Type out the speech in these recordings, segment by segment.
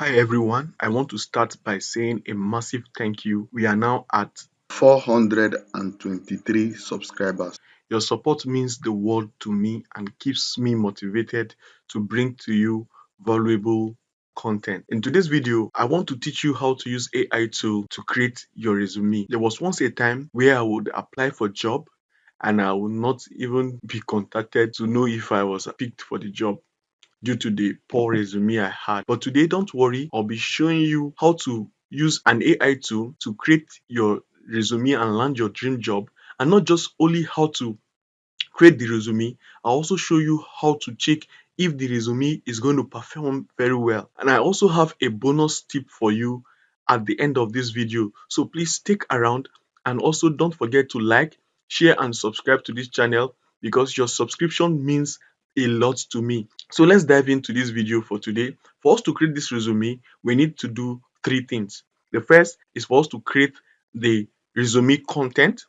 Hi everyone, I want to start by saying a massive thank you. We are now at 423 subscribers. Your support means the world to me and keeps me motivated to bring to you valuable content. In today's video, I want to teach you how to use AI tool to create your resume. There was once a time where I would apply for job and I would not even be contacted to know if I was picked for the job due to the poor resume I had. But today, don't worry, I'll be showing you how to use an AI tool to create your resume and land your dream job, and not just only how to create the resume, I'll also show you how to check if the resume is going to perform very well. And I also have a bonus tip for you at the end of this video. So please stick around, and also don't forget to like, share and subscribe to this channel because your subscription means a lot to me. So let's dive into this video for today. For us to create this resume, we need to do three things. The first is for us to create the resume content.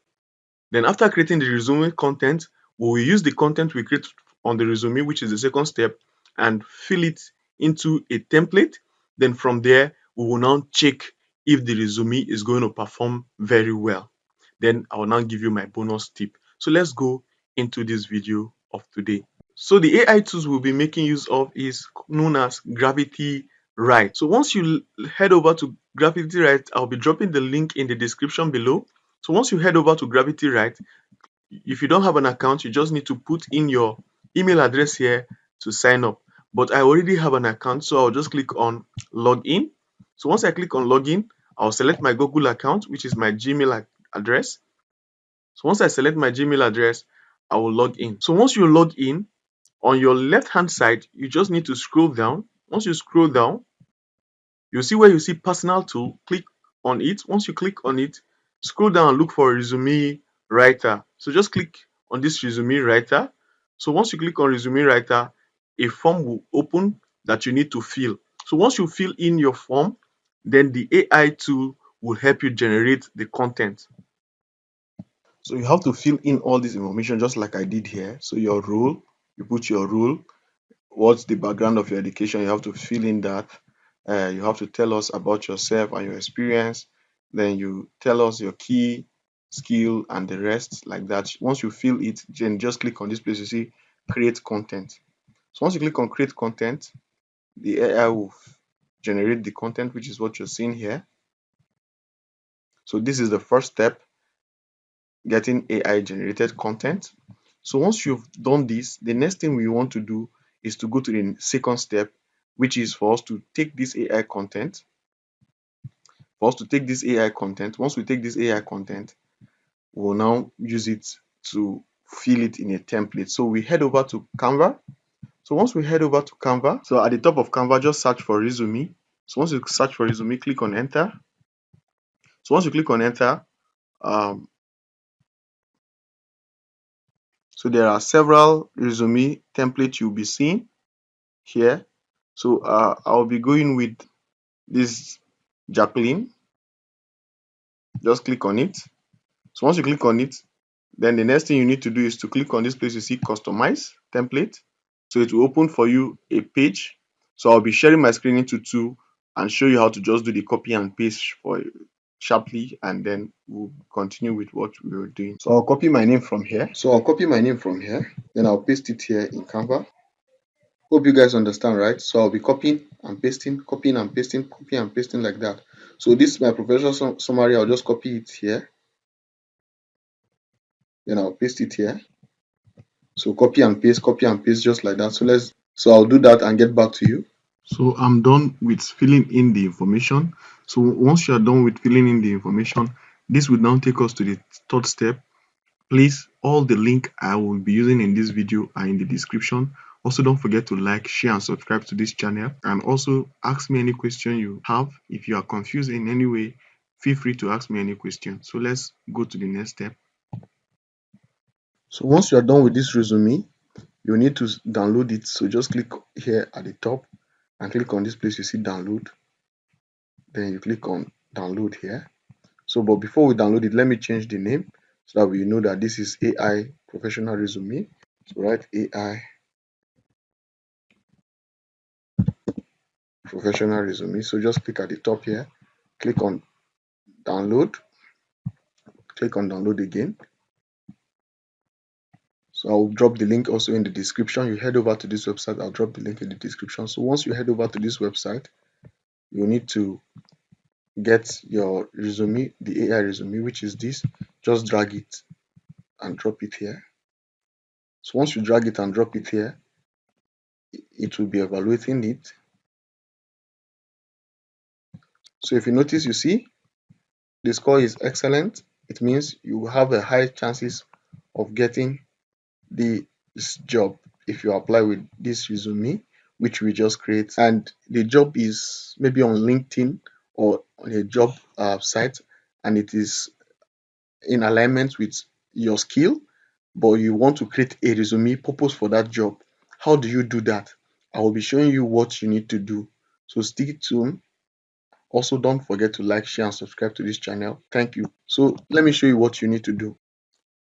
Then after creating the resume content, we will use the content we create on the resume, which is the second step, and fill it into a template. Then from there, we will now check if the resume is going to perform very well. Then I will now give you my bonus tip. So let's go into this video of today. So the AI tools we'll be making use of is known as Gravity Write. So once you head over to Gravity Write, I'll be dropping the link in the description below. So once you head over to Gravity Write, if you don't have an account, you just need to put in your email address here to sign up. But I already have an account, so I'll just click on login. So once I click on login, I'll select my Google account, which is my Gmail address. So once I select my Gmail address, I will log in. So once you log in, on your left hand side, you just need to scroll down. Once you scroll down, you'll see where you see personal tool. Click on it. Once you click on it, scroll down and look for resume writer. So just click on this resume writer. So once you click on resume writer, a form will open that you need to fill. So once you fill in your form, then the AI tool will help you generate the content. So you have to fill in all this information just like I did here. So your role, you put your role, what's the background of your education, you have to fill in that. You have to tell us about yourself and your experience. Then you tell us your key skill and the rest like that. Once you fill it, then just click on this place you see create content. So once you click on create content, the AI will generate the content, which is what you're seeing here. So this is the first step, getting AI generated content. So once you've done this, the next thing we want to do is to go to the second step, which is for us to take this AI content. Once we take this AI content, we'll now use it to fill it in a template. So we head over to Canva. So once we head over to Canva, so at the top of Canva, just search for resume. So once you search for resume, click on enter. So once you click on enter, so there are several resume templates you'll be seeing here. So I'll be going with this Jacqueline. Just click on it. So once you click on it, then the next thing you need to do is to click on this place you see customize template. So it will open for you a page. So I'll be sharing my screen into two and show you how to just do the copy and paste for sharply, and then we'll continue with what we were doing. So I'll copy my name from here. Then I'll paste it here in Canva. Hope you guys understand, right? So I'll be copying and pasting, copying and pasting, copying and pasting like that. So this is my professional summary. I'll just copy it here. Then I'll paste it here. So copy and paste just like that. So I'll do that and get back to you. So I'm done with filling in the information. So once you are done with filling in the information, this will now take us to the third step. Please, all the link I will be using in this video are in the description. Also, don't forget to like, share and subscribe to this channel, and also ask me any question you have. If you are confused in any way, feel free to ask me any question. So let's go to the next step. So once you are done with this resume, you need to download it. So just click here at the top and click on this place you see download. Then you click on download here. So but before we download it, let me change the name so that we know that this is AI professional resume. So write AI professional resume. So just click at the top here, click on download, click on download again. So I'll drop the link also in the description. You head over to this website, I'll drop the link in the description. So once you head over to this website, you need to get your resume, the AI resume, which is this. Just drag it and drop it here. So once you drag it and drop it here, it will be evaluating it. So if you notice, you see the score is excellent. It means you have a high chances of getting this job if you apply with this resume which we just create, and the job is maybe on LinkedIn or on a job site, and it is in alignment with your skill, but you want to create a resume purpose for that job. How do you do that? I will be showing you what you need to do, so stay tuned. Also, don't forget to like, share and subscribe to this channel. Thank you. So let me show you what you need to do.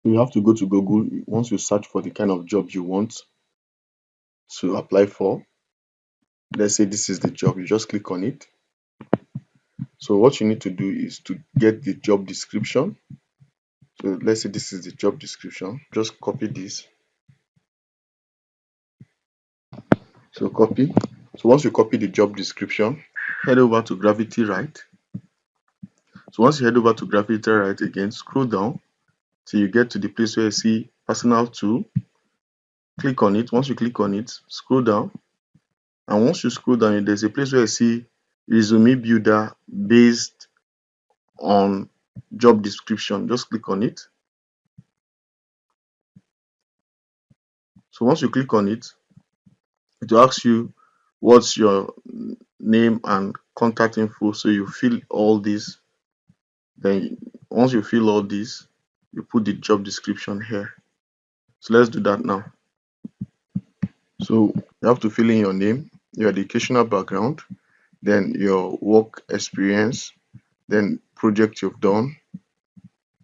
You have to go to Google. Once you search for the kind of job you want to apply for, let's say this is the job, you just click on it. So what you need to do is to get the job description. So let's say this is the job description. Just copy this. So copy. So once you copy the job description, head over to Gravity Right. So once you head over to Gravity Right again, scroll down till you get to the place where you see personal tool. Click on it. Once you click on it, scroll down. And once you scroll down, there's a place where you see resume builder based on job description. Just click on it. So once you click on it, it will ask you what's your name and contact info. So you fill all this. Then once you fill all this, you put the job description here. So let's do that now. So you have to fill in your name, your educational background, then your work experience, then project you've done,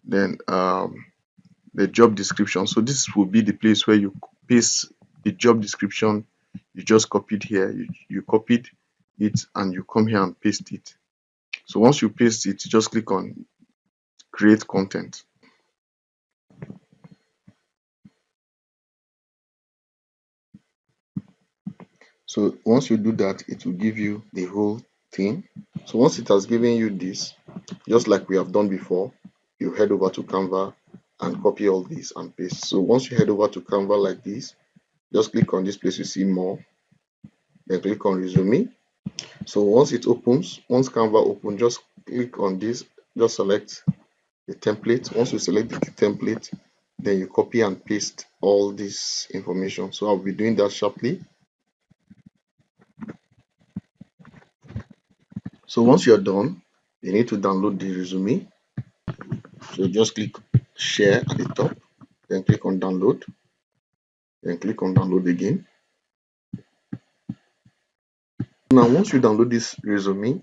then the job description. So this will be the place where you paste the job description you just copied here. You copied it and you come here and paste it. So once you paste it, you just click on create content. So once you do that, it will give you the whole thing. So once it has given you this, just like we have done before, you head over to Canva and copy all this and paste. So once you head over to Canva like this, just click on this place you see more, then click on resume. So once it opens, once Canva opens, just click on this, just select the template. Once you select the template, then you copy and paste all this information. So I'll be doing that sharply. So once you're done, you need to download the resume. So just click share at the top, then click on download, then click on download again. Now once you download this resume,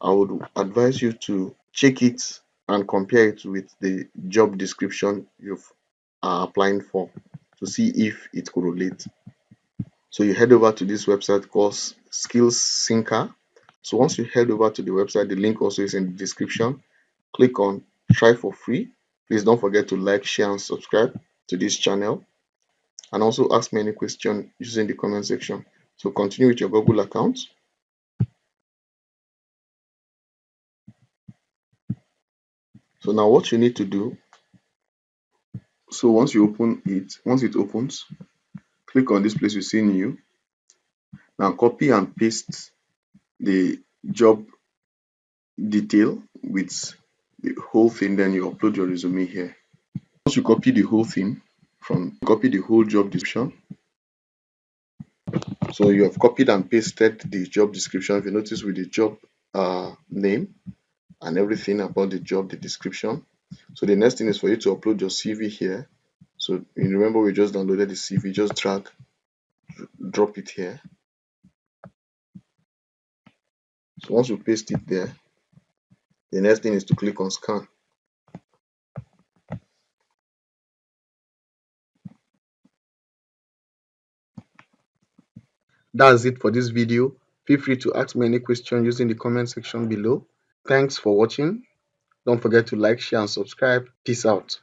I would advise you to check it and compare it with the job description you've applying for to see if it correlates. So you head over to this website called Skills Syncer. So once you head over to the website, the link also is in the description. Click on try for free. Please don't forget to like, share and subscribe to this channel, and also ask me any question using the comment section. So continue with your Google account. So now what you need to do, so once you open it, once it opens, click on this place you see new. Now copy and paste the job detail with the whole thing, then you upload your resume here. Once you copy the whole thing, copy the whole job description. So you have copied and pasted the job description. If you notice, with the job name and everything about the job, the description. So the next thing is for you to upload your CV here. So you remember we just downloaded the CV, just drag, drop it here. So once you paste it there, the next thing is to click on scan. That's it for this video. Feel free to ask me any question using the comment section below. Thanks for watching. Don't forget to like, share, and subscribe. Peace out.